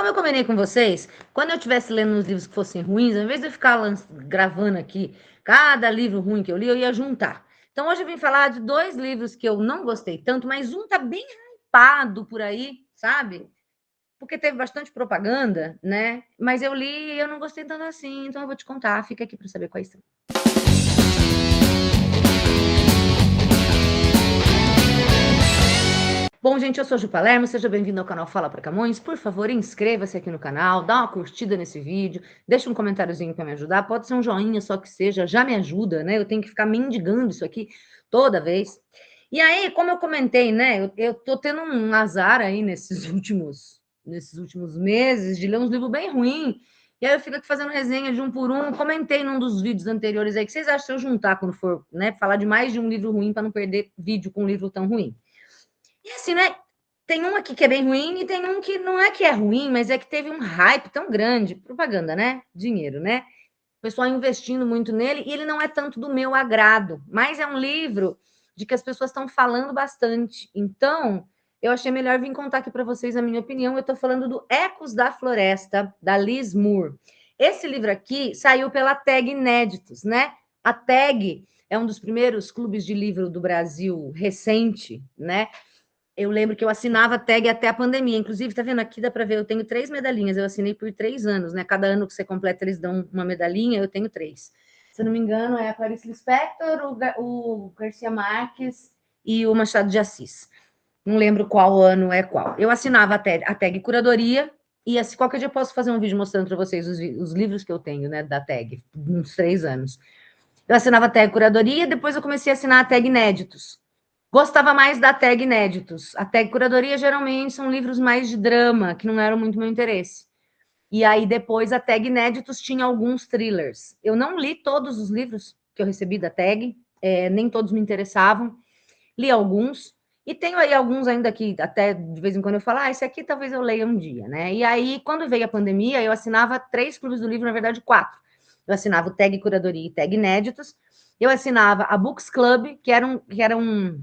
como eu combinei com vocês, quando eu estivesse lendo uns livros que fossem ruins, ao invés de eu ficar gravando aqui cada livro ruim que eu li, eu ia juntar. Então, hoje eu vim falar de 2 livros que eu não gostei tanto, mas um tá bem hypado por aí, sabe? Porque teve bastante propaganda, né? Mas eu li e eu não gostei tanto assim, então eu vou te contar. Fica aqui para saber quais são. Bom, gente, eu sou a Ju Palermo, seja bem-vindo ao canal Fala para Camões. Por favor, inscreva-se aqui no canal, dá uma curtida nesse vídeo, deixa um comentáriozinho para me ajudar, pode ser um joinha só que seja, já me ajuda, né? Eu tenho que ficar mendigando isso aqui toda vez. E aí, como eu comentei, né, eu tô tendo um azar aí nesses últimos meses de ler uns livros bem ruins, e aí eu fico aqui fazendo resenha de um por um, comentei num dos vídeos anteriores aí, que vocês acham se eu juntar quando for, né, falar de mais de um livro ruim para não perder vídeo com um livro tão ruim. E assim, né? Tem um aqui que é bem ruim e tem um que é ruim, mas é que teve um hype tão grande. Propaganda, né? Dinheiro, né? O pessoal investindo muito nele e ele não é tanto do meu agrado, mas é um livro de que as pessoas estão falando bastante. Então, eu achei melhor vir contar aqui para vocês a minha opinião. Eu estou falando do Ecos da Floresta, da Liz Moore. Esse livro aqui saiu pela Tag Inéditos, né? A Tag é um dos primeiros clubes de livro do Brasil recente, né? Eu lembro que eu assinava a tag até a pandemia. Inclusive, tá vendo aqui, dá para ver, eu tenho 3 medalhinhas. Eu assinei por 3 anos, né? Cada ano que você completa, eles dão uma medalhinha, eu tenho 3. Se eu não me engano, é a Clarice Lispector, o Garcia Marques e o Machado de Assis. Não lembro qual ano é qual. Eu assinava a tag curadoria, e assim, qualquer dia eu posso fazer um vídeo mostrando para vocês os livros que eu tenho, né, da tag, uns 3 anos. Eu assinava a tag curadoria, depois eu comecei a assinar a tag inéditos. Gostava mais da tag inéditos. A tag curadoria geralmente são livros mais de drama, que não eram muito meu interesse. E aí depois a tag inéditos tinha alguns thrillers. Eu não li todos os livros que eu recebi da tag, nem todos me interessavam. Li alguns. E tenho aí alguns ainda que até de vez em quando eu falo, esse aqui talvez eu leia um dia, né? E aí, quando veio a pandemia, eu assinava 3 clubes do livro, na verdade 4. Eu assinava o Tag Curadoria e Tag Inéditos. Eu assinava a Books Club, que era um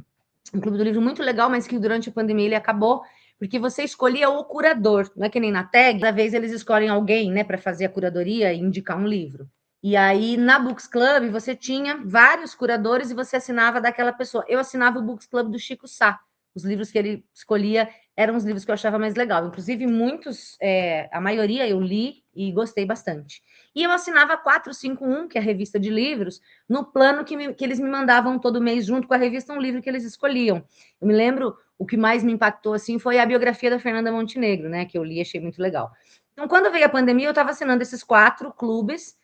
clube do livro muito legal, mas que durante a pandemia ele acabou, porque você escolhia o curador, não é que nem na tag, cada vez eles escolhem alguém, né, para fazer a curadoria e indicar um livro. E aí, na Books Club, você tinha vários curadores e você assinava daquela pessoa. Eu assinava o Books Club do Chico Sá. Os livros que ele escolhia eram os livros que eu achava mais legal. Inclusive, muitos, a maioria eu li e gostei bastante. E eu assinava a 451, que é a revista de livros, no plano que eles me mandavam todo mês, junto com a revista, um livro que eles escolhiam. Eu me lembro, o que mais me impactou, assim, foi a biografia da Fernanda Montenegro, né, que eu li e achei muito legal. Então, quando veio a pandemia, eu estava assinando esses 4 clubes,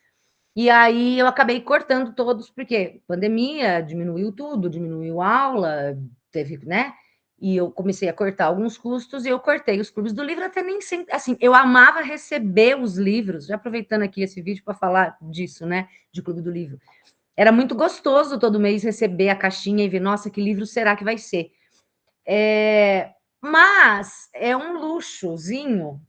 e aí eu acabei cortando todos, porque pandemia diminuiu tudo, diminuiu aula, teve, né? E eu comecei a cortar alguns custos e eu cortei os clubes do livro, até nem sempre. Assim, eu amava receber os livros, já aproveitando aqui esse vídeo para falar disso, né? De Clube do Livro. Era muito gostoso todo mês receber a caixinha e ver, nossa, que livro será que vai ser? Mas é um luxozinho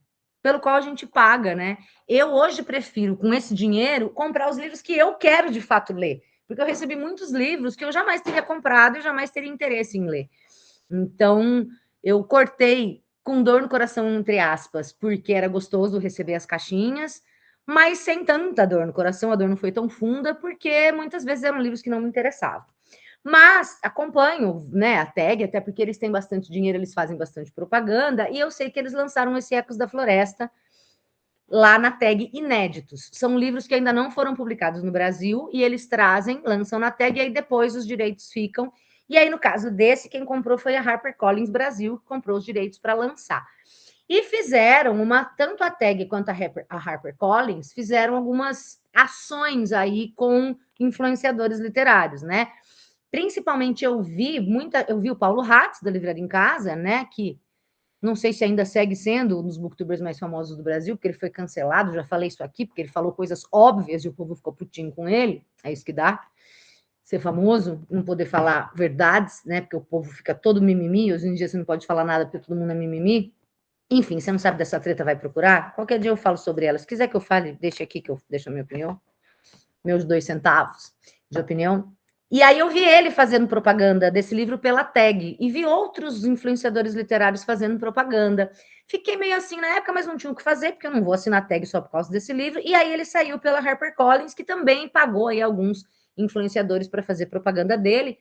pelo qual a gente paga, né? Eu hoje prefiro, com esse dinheiro, comprar os livros que eu quero de fato ler. Porque eu recebi muitos livros que eu jamais teria comprado e jamais teria interesse em ler. Então, eu cortei com dor no coração, entre aspas, porque era gostoso receber as caixinhas, mas sem tanta dor no coração, a dor não foi tão funda, porque muitas vezes eram livros que não me interessavam. Mas acompanho, né, a tag, até porque eles têm bastante dinheiro, eles fazem bastante propaganda, e eu sei que eles lançaram esse Ecos da Floresta lá na tag Inéditos. São livros que ainda não foram publicados no Brasil, e eles trazem, lançam na tag, e aí depois os direitos ficam. E aí, no caso desse, quem comprou foi a HarperCollins Brasil, que comprou os direitos para lançar. E fizeram tanto a tag quanto a HarperCollins fizeram algumas ações aí com influenciadores literários, né? Principalmente eu vi o Paulo Hatz, da Livraria em Casa, né? Que não sei se ainda segue sendo um dos booktubers mais famosos do Brasil, porque ele foi cancelado, já falei isso aqui, porque ele falou coisas óbvias e o povo ficou putinho com ele. É isso que dá. Ser famoso, não poder falar verdades, né? Porque o povo fica todo mimimi. Hoje em dia você não pode falar nada porque todo mundo é mimimi. Enfim, você não sabe dessa treta, vai procurar. Qualquer dia eu falo sobre ela. Se quiser que eu fale, deixa aqui que eu deixo a minha opinião. Meus 2 centavos de opinião. E aí eu vi ele fazendo propaganda desse livro pela Tag, e vi outros influenciadores literários fazendo propaganda. Fiquei meio assim na época, mas não tinha o que fazer, porque eu não vou assinar a Tag só por causa desse livro. E aí ele saiu pela HarperCollins, que também pagou aí alguns influenciadores para fazer propaganda dele.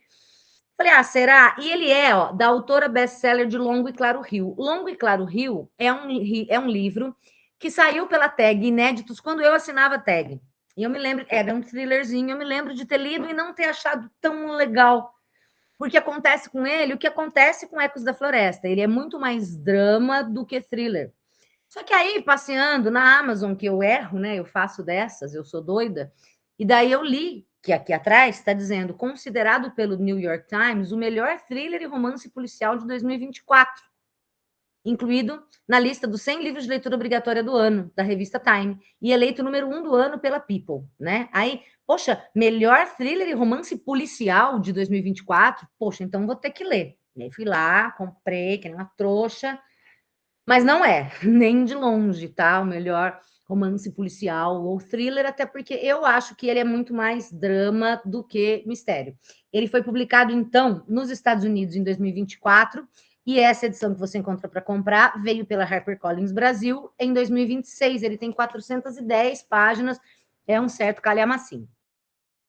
Falei, ah, será? E ele é, ó, da autora best-seller de Longo e Claro Rio. Longo e Claro Rio é um livro que saiu pela Tag, inéditos, quando eu assinava a Tag. E eu me lembro, era um thrillerzinho, eu me lembro de ter lido e não ter achado tão legal. Porque acontece com ele o que acontece com Ecos da Floresta. Ele é muito mais drama do que thriller. Só que aí, passeando na Amazon, que eu erro, né? Eu faço dessas, eu sou doida. E daí eu li que aqui atrás está dizendo, considerado pelo New York Times o melhor thriller e romance policial de 2024, incluído na lista dos 100 livros de leitura obrigatória do ano, da revista Time, e eleito número 1 do ano pela People, né? Aí, poxa, melhor thriller e romance policial de 2024? Poxa, então vou ter que ler. E aí fui lá, comprei, que nem uma trouxa, mas não é, nem de longe, tá? O melhor romance policial ou thriller, até porque eu acho que ele é muito mais drama do que mistério. Ele foi publicado, então, nos Estados Unidos em 2024, e essa edição que você encontra para comprar veio pela HarperCollins Brasil em 2026. Ele tem 410 páginas, é um certo calhamacinho.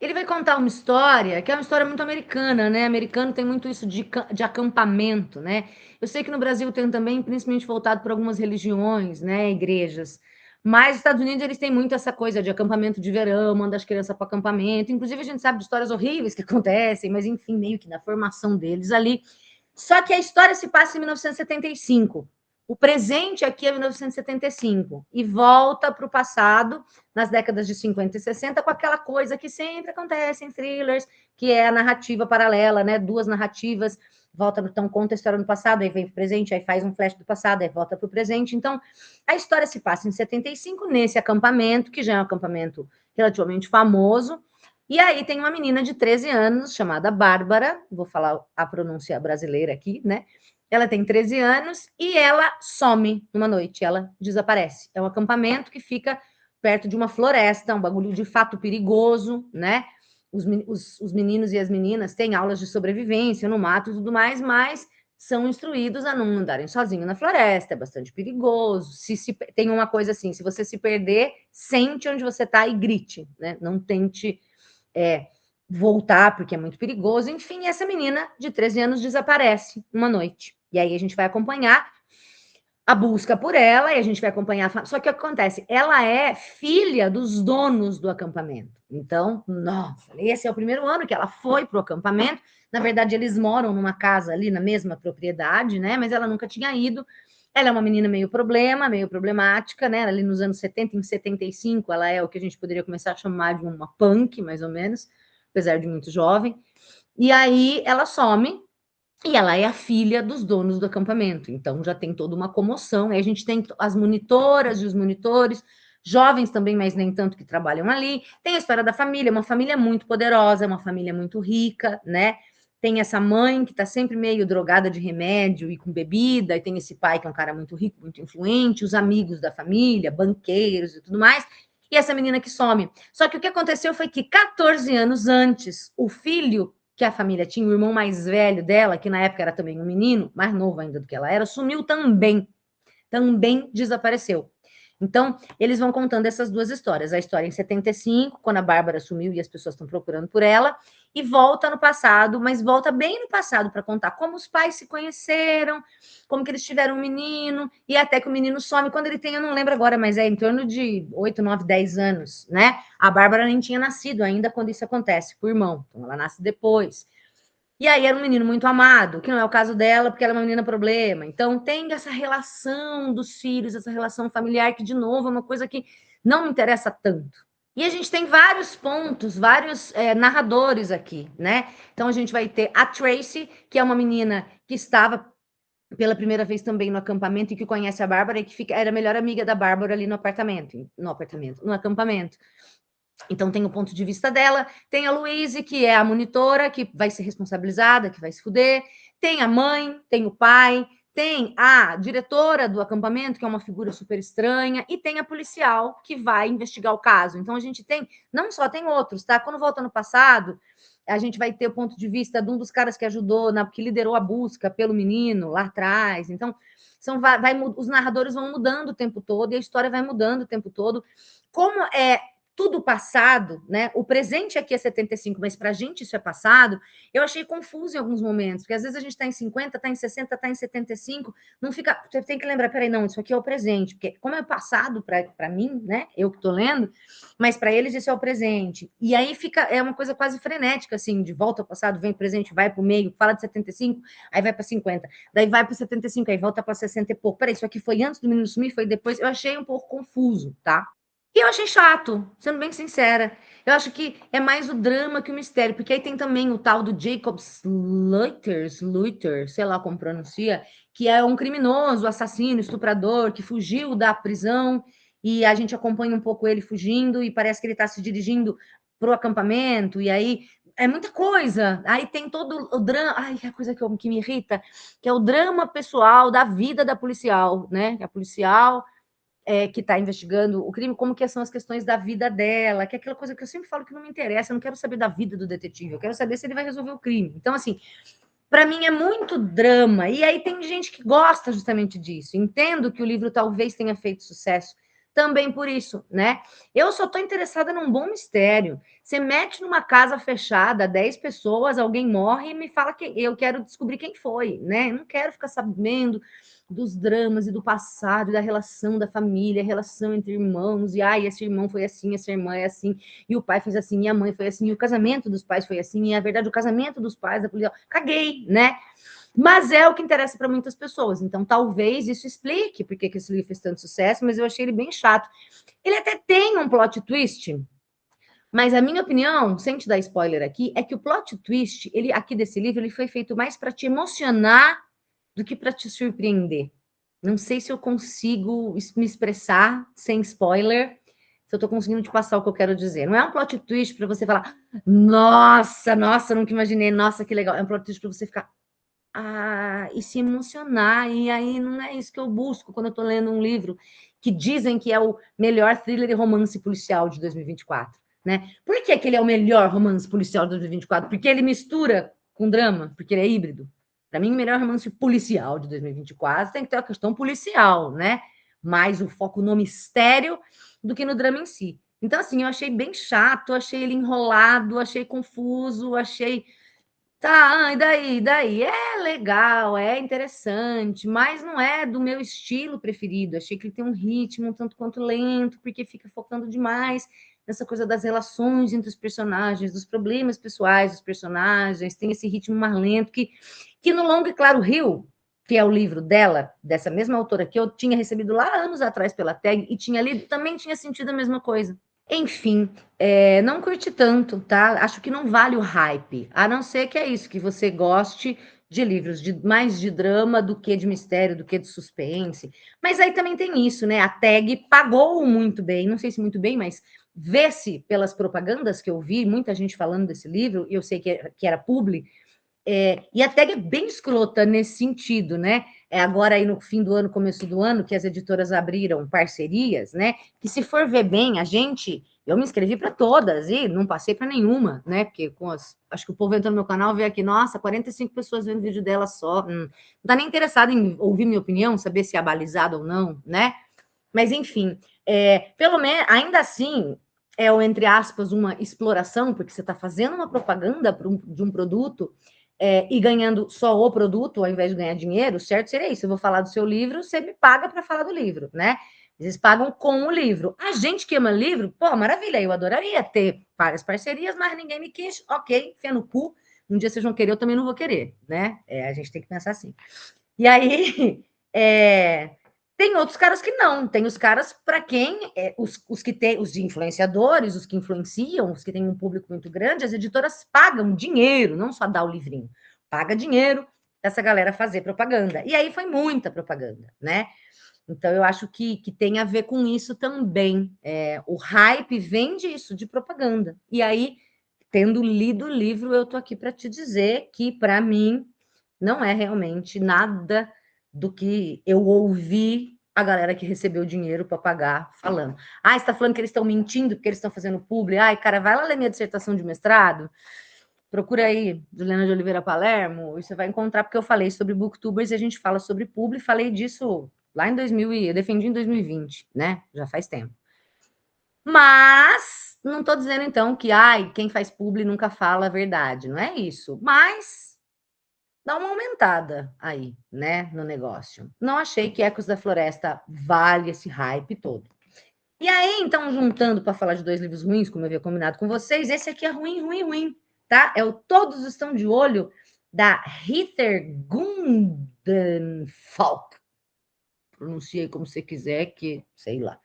Ele vai contar uma história que é uma história muito americana, né? Americano tem muito isso de acampamento, né? Eu sei que no Brasil tem também, principalmente voltado por algumas religiões, né? Igrejas. Mas nos Estados Unidos eles têm muito essa coisa de acampamento de verão, manda as crianças para acampamento. Inclusive a gente sabe de histórias horríveis que acontecem, mas enfim, meio que na formação deles ali. Só que a história se passa em 1975. O presente aqui é 1975 e volta para o passado, nas décadas de 50 e 60, com aquela coisa que sempre acontece em thrillers, que é a narrativa paralela, né? Duas narrativas, volta, então conta a história do passado, aí vem para o presente, aí faz um flash do passado, aí volta para o presente. Então, a história se passa em 75, nesse acampamento, que já é um acampamento relativamente famoso, e aí tem uma menina de 13 anos, chamada Bárbara, vou falar a pronúncia brasileira aqui, né? Ela tem 13 anos e ela some numa noite, ela desaparece. É um acampamento que fica perto de uma floresta, um bagulho de fato perigoso, né? Os meninos e as meninas têm aulas de sobrevivência no mato e tudo mais, mas são instruídos a não andarem sozinhos na floresta, é bastante perigoso. Tem uma coisa assim, se você se perder, sente onde você está e grite, né? Não tente voltar, porque é muito perigoso. Enfim, essa menina de 13 anos desaparece uma noite. E aí a gente vai acompanhar a busca por ela e a gente vai acompanhar. Só que o que acontece? Ela é filha dos donos do acampamento. Então, nossa, esse é o primeiro ano que ela foi para o acampamento. Na verdade, eles moram numa casa ali na mesma propriedade, né? Mas ela nunca tinha ido. Ela é uma menina meio problemática, né? Ali nos anos 70, em 75, ela é o que a gente poderia começar a chamar de uma punk, mais ou menos, apesar de muito jovem. E aí ela some, e ela é a filha dos donos do acampamento. Então já tem toda uma comoção. Aí a gente tem as monitoras e os monitores, jovens também, mas nem tanto, que trabalham ali. Tem a história da família, uma família muito poderosa, uma família muito rica, né? Tem essa mãe que está sempre meio drogada de remédio e com bebida, e tem esse pai que é um cara muito rico, muito influente, os amigos da família, banqueiros e tudo mais, e essa menina que some. Só que o que aconteceu foi que 14 anos antes, o filho que a família tinha, o irmão mais velho dela, que na época era também um menino, mais novo ainda do que ela era, sumiu também desapareceu. Então, eles vão contando essas duas histórias. A história em 75, quando a Bárbara sumiu e as pessoas estão procurando por ela, e volta no passado, mas volta bem no passado para contar como os pais se conheceram, como que eles tiveram um menino, e até que o menino some quando ele tem, eu não lembro agora, mas é em torno de 8, 9, 10 anos, né? A Bárbara nem tinha nascido ainda quando isso acontece, com o irmão. Então, ela nasce depois. E aí era um menino muito amado, que não é o caso dela, porque ela é uma menina problema. Então tem essa relação dos filhos, essa relação familiar, que, de novo, é uma coisa que não me interessa tanto. E a gente tem vários pontos, vários narradores aqui, né? Então a gente vai ter a Tracy, que é uma menina que estava pela primeira vez também no acampamento e que conhece a Bárbara e que era a melhor amiga da Bárbara ali no acampamento. Então, tem o ponto de vista dela, tem a Louise, que é a monitora, que vai ser responsabilizada, que vai se fuder, tem a mãe, tem o pai, tem a diretora do acampamento, que é uma figura super estranha, e tem a policial, que vai investigar o caso. Então, a gente tem, não só tem outros, tá? Quando volta no passado, a gente vai ter o ponto de vista de um dos caras que ajudou, que liderou a busca pelo menino lá atrás. Então, os narradores vão mudando o tempo todo e a história vai mudando o tempo todo. Como é tudo passado, né? O presente aqui é 75, mas para a gente isso é passado. Eu achei confuso em alguns momentos, porque às vezes a gente está em 50, está em 60, está em 75, não fica. Você tem que lembrar, peraí, não, isso aqui é o presente, porque como é passado para mim, né? Eu que estou lendo, mas para eles isso é o presente. E aí é uma coisa quase frenética, assim, de volta ao passado, vem presente, vai para o meio, fala de 75, aí vai para 50, daí vai para 75, aí volta para 60 e pouco. Peraí, isso aqui foi antes do menino sumir, foi depois. Eu achei um pouco confuso, tá? E eu achei chato, sendo bem sincera. Eu acho que é mais o drama que o mistério, porque aí tem também o tal do Jacob Sluiter, sei lá como pronuncia, que é um criminoso, assassino, estuprador, que fugiu da prisão, e a gente acompanha um pouco ele fugindo, e parece que ele está se dirigindo para o acampamento, e aí é muita coisa. Aí tem todo o drama. Ai, a coisa que me irrita, que é o drama pessoal da vida da policial, né? A policial que está investigando o crime, como que são as questões da vida dela, que é aquela coisa que eu sempre falo que não me interessa, eu não quero saber da vida do detetive, eu quero saber se ele vai resolver o crime. Então, assim, para mim é muito drama, e aí tem gente que gosta justamente disso. Entendo que o livro talvez tenha feito sucesso também por isso, né? Eu só estou interessada num bom mistério. Você mete numa casa fechada, 10 pessoas, alguém morre e me fala que eu quero descobrir quem foi, né? Eu não quero ficar sabendo dos dramas e do passado, e da relação da família, a relação entre irmãos, e ai, esse irmão foi assim, essa irmã é assim, e o pai fez assim, e a mãe foi assim, e o casamento dos pais foi assim, e a verdade, o casamento dos pais da polícia, caguei, né? Mas é o que interessa para muitas pessoas, então talvez isso explique porque que esse livro fez tanto sucesso, mas eu achei ele bem chato. Ele até tem um plot twist, mas a minha opinião, sem te dar spoiler aqui, é que o plot twist, ele aqui desse livro, ele foi feito mais para te emocionar do que para te surpreender. Não sei se eu consigo me expressar sem spoiler, se eu estou conseguindo te passar o que eu quero dizer. Não é um plot twist para você falar, nossa, nossa, nunca imaginei, nossa, que legal. É um plot twist para você ficar, e se emocionar. E aí não é isso que eu busco quando eu estou lendo um livro que dizem que é o melhor thriller e romance policial de 2024. Né? Por que, que ele é o melhor romance policial de 2024? Porque ele mistura com drama, porque ele é híbrido. Para mim, o melhor romance policial de 2024 tem que ter a questão policial, né? Mais o foco no mistério do que no drama em si. Então, assim, eu achei bem chato, achei ele enrolado, achei confuso, achei. Tá, e daí? Daí é legal, é interessante, mas não é do meu estilo preferido. Achei que ele tem um ritmo um tanto quanto lento, porque fica focando demais nessa coisa das relações entre os personagens, dos problemas pessoais dos personagens. Tem esse ritmo mais lento que no Longo e Claro Rio, que é o livro dela, dessa mesma autora que eu tinha recebido lá anos atrás pela tag e tinha lido, também tinha sentido a mesma coisa. Enfim, não curti tanto, tá? Acho que não vale o hype, a não ser que é isso, que você goste de livros mais de drama do que de mistério, do que de suspense. Mas aí também tem isso, né? A tag pagou muito bem, não sei se muito bem, mas vê-se pelas propagandas que eu vi, muita gente falando desse livro, e eu sei que era publi, e a tag é bem escrota nesse sentido, né? Agora aí no fim do ano, começo do ano, que as editoras abriram parcerias, né? Que se for ver bem, eu me inscrevi para todas e não passei para nenhuma, né? Porque acho que o povo entrou no meu canal vê aqui, nossa, 45 pessoas vendo vídeo dela só. Não tá nem interessado em ouvir minha opinião, saber se é balizado ou não, né? Mas enfim, pelo menos ainda assim é o entre aspas uma exploração, porque você está fazendo uma propaganda de um produto e ganhando só o produto, ao invés de ganhar dinheiro, certo? Seria isso. Eu vou falar do seu livro, você me paga para falar do livro, né? Eles pagam com o livro. A gente que ama livro, pô, maravilha, eu adoraria ter várias parcerias, mas ninguém me quis, ok, fé no cu. Um dia vocês vão querer, eu também não vou querer, né? A gente tem que pensar assim. E aí, tem outros caras que não. Tem os caras para quem os que têm, os influenciadores, os que influenciam, os que têm um público muito grande, as editoras pagam dinheiro, não só dá o livrinho, paga dinheiro essa galera fazer propaganda. E aí foi muita propaganda, né? Então eu acho que tem a ver com isso também. O hype vem disso, de propaganda. E aí, tendo lido o livro, eu tô aqui para te dizer que, para mim, não é realmente nada do que eu ouvi a galera que recebeu dinheiro para pagar falando. Você está falando que eles estão mentindo porque eles estão fazendo publi? Ai, cara, vai lá ler minha dissertação de mestrado, Procura aí, Juliana de Oliveira Palermo, e você vai encontrar, porque eu falei sobre booktubers e a gente fala sobre publi, falei disso lá em 2000, eu defendi em 2020, né? Já faz tempo. Mas não estou dizendo então que ai, quem faz publi nunca fala a verdade, não é isso. Mas dá uma aumentada aí, né, no negócio. Não achei que Ecos da Floresta vale esse hype todo. E aí, então, juntando para falar de dois livros ruins, como eu havia combinado com vocês, esse aqui é ruim, ruim, ruim, tá? É o Todos Estão de Olho, da Heather Gundenfalk. Pronunciei como você quiser, que sei lá.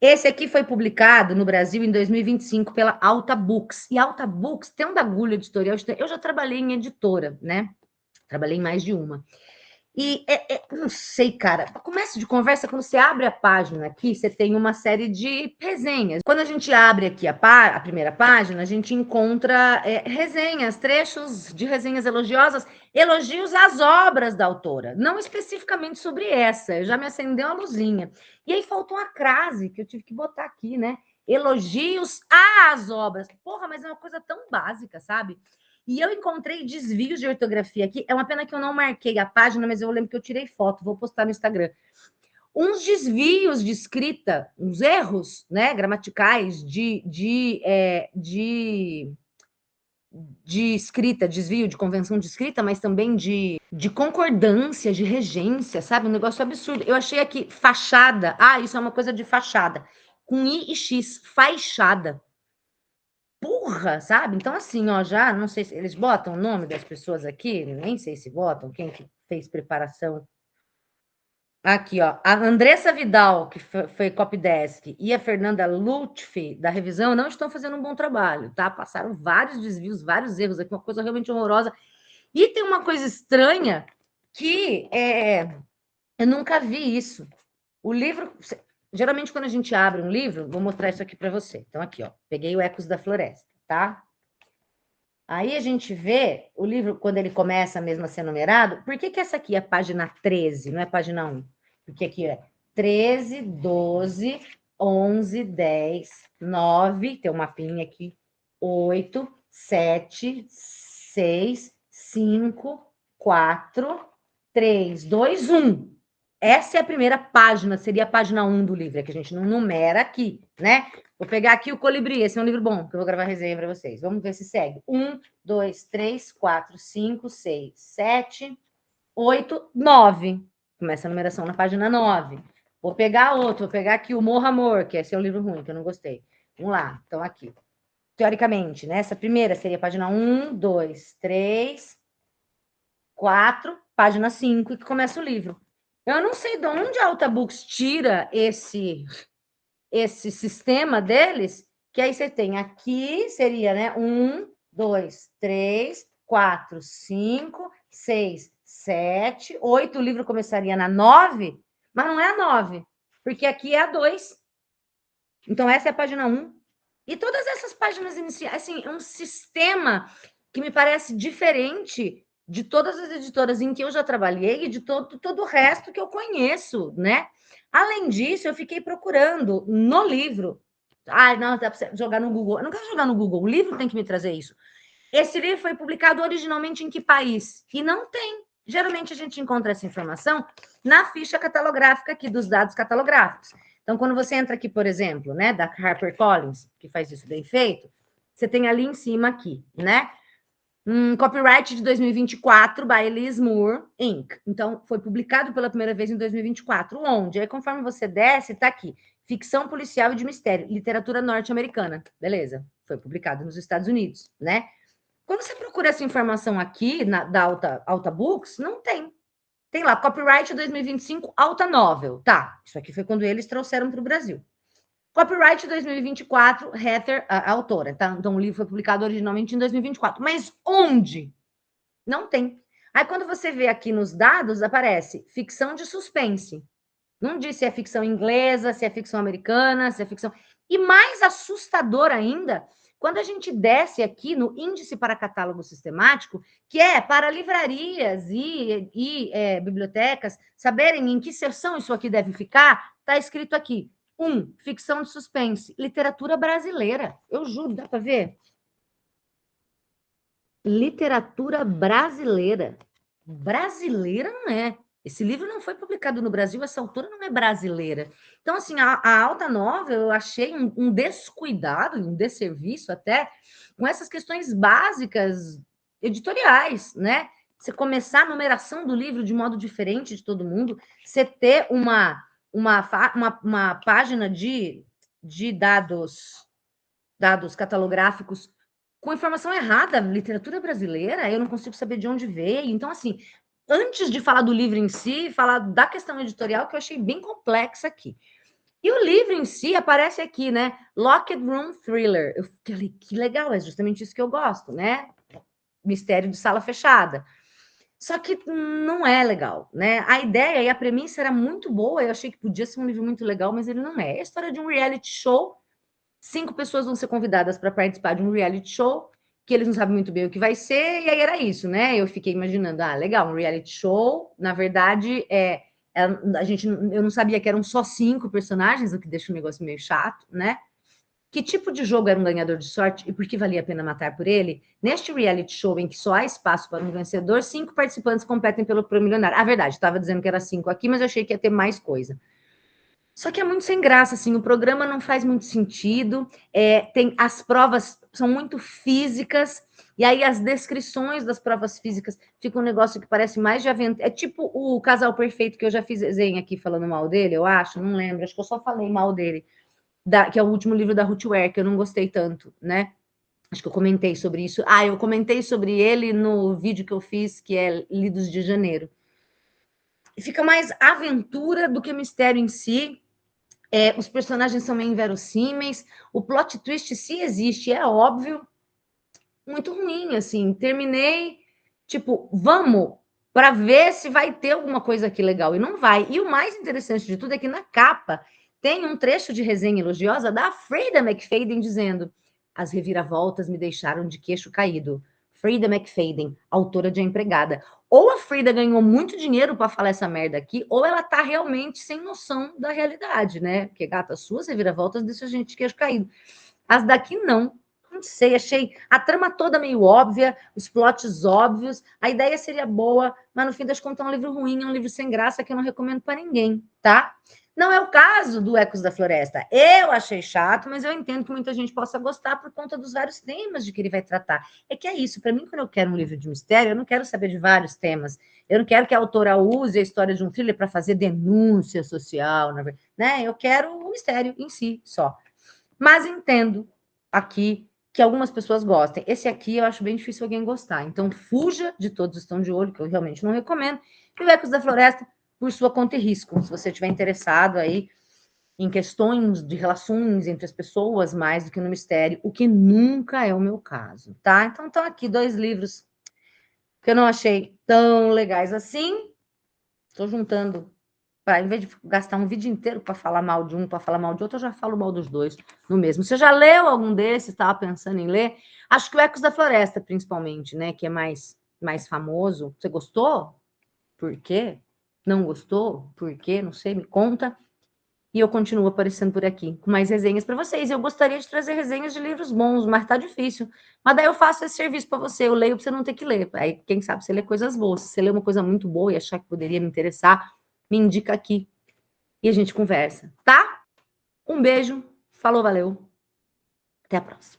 Esse aqui foi publicado no Brasil em 2025 pela Alta Books. E Alta Books tem um bagulho editorial. Eu já trabalhei em editora, né? Trabalhei em mais de uma. E não sei, cara. Começo de conversa, quando você abre a página aqui, você tem uma série de resenhas. Quando a gente abre aqui a primeira página, a gente encontra resenhas, trechos de resenhas elogiosas, elogios às obras da autora, não especificamente sobre essa. Já me acendeu a luzinha. E aí faltou uma crase que eu tive que botar aqui, né? Elogios às obras. Porra, mas é uma coisa tão básica, sabe? E eu encontrei desvios de ortografia aqui. É uma pena que eu não marquei a página, mas eu lembro que eu tirei foto, vou postar no Instagram. Uns desvios de escrita, uns erros, né, gramaticais de escrita, desvio de convenção de escrita, mas também de concordância, de regência, sabe? Um negócio absurdo. Eu achei aqui fachada. Ah, isso é uma coisa de fachada. Com I e X, fachada. Porra, sabe? Então, assim, ó, já não sei se eles botam o nome das pessoas aqui, nem sei se botam, quem que fez preparação. Aqui, ó, a Andressa Vidal, que foi copydesk, e a Fernanda Lutfi, da revisão, não estão fazendo um bom trabalho, tá? Passaram vários desvios, vários erros aqui, uma coisa realmente horrorosa. E tem uma coisa estranha que eu nunca vi isso. O livro, geralmente quando a gente abre um livro, vou mostrar isso aqui para você. Então, aqui, ó, peguei o Ecos da Floresta, tá? Aí a gente vê o livro, quando ele começa mesmo a ser numerado, por que essa aqui é página 13, não é página 1? Porque aqui é 13, 12, 11, 10, 9, tem um mapinha aqui, 8, 7, 6, 5, 4, 3, 2, 1. Essa é a primeira página, seria a página 1 do livro, é que a gente não numera aqui, né? Vou pegar aqui o Colibri, esse é um livro bom, que eu vou gravar resenha para vocês. Vamos ver se segue. 1, 2, 3, 4, 5, 6, 7, 8, 9. Começa a numeração na página 9. Vou pegar outro, vou pegar aqui o Morra Amor, que esse é um livro ruim, que eu não gostei. Vamos lá, então aqui. Teoricamente, né? Essa primeira seria a página 1, 2, 3, 4, página 5, que começa o livro. Eu não sei de onde a Alta Books tira esse sistema deles, que aí você tem aqui, seria, né? 1, 2, 3, 4, 5, 6, 7, 8. O livro começaria na 9, mas não é a 9, porque aqui é a 2. Então, essa é a página 1. E todas essas páginas iniciais, assim, é um sistema que me parece diferente de todas as editoras em que eu já trabalhei e de todo o resto que eu conheço, né? Além disso, eu fiquei procurando no livro. Ai, não, dá para jogar no Google. Eu não quero jogar no Google, o livro tem que me trazer isso. Esse livro foi publicado originalmente em que país? E não tem. Geralmente a gente encontra essa informação na ficha catalográfica aqui, dos dados catalográficos. Então, quando você entra aqui, por exemplo, né, da HarperCollins, que faz isso bem feito, você tem ali em cima aqui, né? Copyright de 2024 by Liz Moore, Inc. Então, foi publicado pela primeira vez em 2024. Onde? Aí, conforme você desce, tá aqui. Ficção policial e de mistério, literatura norte-americana. Beleza. Foi publicado nos Estados Unidos, né? Quando você procura essa informação aqui, da Alta Books, não tem. Tem lá, copyright 2025, Alta Novel. Tá, isso aqui foi quando eles trouxeram para o Brasil. Copyright 2024, Heather, a autora, tá? Então, o livro foi publicado originalmente em 2024. Mas onde? Não tem. Aí, quando você vê aqui nos dados, aparece ficção de suspense. Não diz se é ficção inglesa, se é ficção americana, se é ficção... E mais assustador ainda, quando a gente desce aqui no índice para catálogo sistemático, que é para livrarias e bibliotecas saberem em que seção isso aqui deve ficar, está escrito aqui. 1, ficção de suspense, literatura brasileira. Eu juro, dá para ver? Literatura brasileira. Brasileira não é. Esse livro não foi publicado no Brasil, essa autora não é brasileira. Então, assim, a Alta Novel eu achei um descuidado, um desserviço até, com essas questões básicas editoriais, né? Você começar a numeração do livro de modo diferente de todo mundo, você ter uma página de dados catalográficos com informação errada, literatura brasileira, eu não consigo saber de onde veio. Então, assim, antes de falar do livro em si, falar da questão editorial, que eu achei bem complexa aqui. E o livro em si aparece aqui, né? Locked Room Thriller. Eu falei, que legal, é justamente isso que eu gosto, né? Mistério de sala fechada. Só que não é legal, né? A ideia e a premissa era muito boa, eu achei que podia ser um livro muito legal, mas ele não é. É a história de um reality show. 5 pessoas vão ser convidadas para participar de um reality show, que eles não sabem muito bem o que vai ser, e aí era isso, né? Eu fiquei imaginando, legal, um reality show, na verdade, eu não sabia que eram só 5 personagens, o que deixa o negócio meio chato, né? Que tipo de jogo era um ganhador de sorte e por que valia a pena matar por ele? Neste reality show em que só há espaço para um vencedor, 5 participantes competem pelo prêmio milionário. A verdade, estava dizendo que era 5 aqui, mas eu achei que ia ter mais coisa. Só que é muito sem graça, assim, o programa não faz muito sentido, tem as provas são muito físicas, e aí as descrições das provas físicas fica um negócio que parece mais de aventura. É tipo o Casal Perfeito, que eu já fiz desenho aqui falando mal dele, eu acho, não lembro, acho que eu só falei mal dele, que é o último livro da Ruth Ware, que eu não gostei tanto, né? Acho que eu comentei sobre isso. Eu comentei sobre ele no vídeo que eu fiz, que é Lidos de Janeiro. Fica mais aventura do que mistério em si. Os personagens são meio inverossímeis, o plot twist, se existe, é óbvio, muito ruim, assim. Terminei, tipo, vamos para ver se vai ter alguma coisa aqui legal. E não vai. E o mais interessante de tudo é que na capa tem um trecho de resenha elogiosa da Frida McFadden dizendo: as reviravoltas me deixaram de queixo caído. Frida McFadden, autora de A Empregada. Ou a Frida ganhou muito dinheiro para falar essa merda aqui, ou ela tá realmente sem noção da realidade, né? Porque, gata, suas reviravoltas deixam a gente de queixo caído. As daqui não. Não sei, achei a trama toda meio óbvia, os plots óbvios, a ideia seria boa, mas no fim das contas é um livro ruim, é um livro sem graça que eu não recomendo para ninguém, tá? Não é o caso do Ecos da Floresta. Eu achei chato, mas eu entendo que muita gente possa gostar por conta dos vários temas de que ele vai tratar. É que é isso, para mim, quando eu quero um livro de mistério, eu não quero saber de vários temas. Eu não quero que a autora use a história de um thriller para fazer denúncia social, né? Eu quero o mistério em si só. Mas entendo aqui que algumas pessoas gostem. Esse aqui eu acho bem difícil alguém gostar. Então, fuja de Todos Estão de Olho, que eu realmente não recomendo. E o Ecos da Floresta, por sua conta e risco. Se você estiver interessado aí em questões de relações entre as pessoas, mais do que no mistério, o que nunca é o meu caso, tá? Então, estão aqui 2 livros que eu não achei tão legais assim. Estou juntando em vez de gastar um vídeo inteiro para falar mal de um, para falar mal de outro, eu já falo mal dos 2 no mesmo. Você já leu algum desses? Estava pensando em ler? Acho que o Ecos da Floresta, principalmente, né? Que é mais famoso. Você gostou? Por quê? Não gostou? Por quê? Não sei, me conta. E eu continuo aparecendo por aqui com mais resenhas para vocês. Eu gostaria de trazer resenhas de livros bons, mas tá difícil. Mas daí eu faço esse serviço para você. Eu leio para você não ter que ler. Aí, quem sabe, você lê coisas boas. Se você lê uma coisa muito boa e achar que poderia me interessar, me indica aqui e a gente conversa, tá? Um beijo, falou, valeu, até a próxima.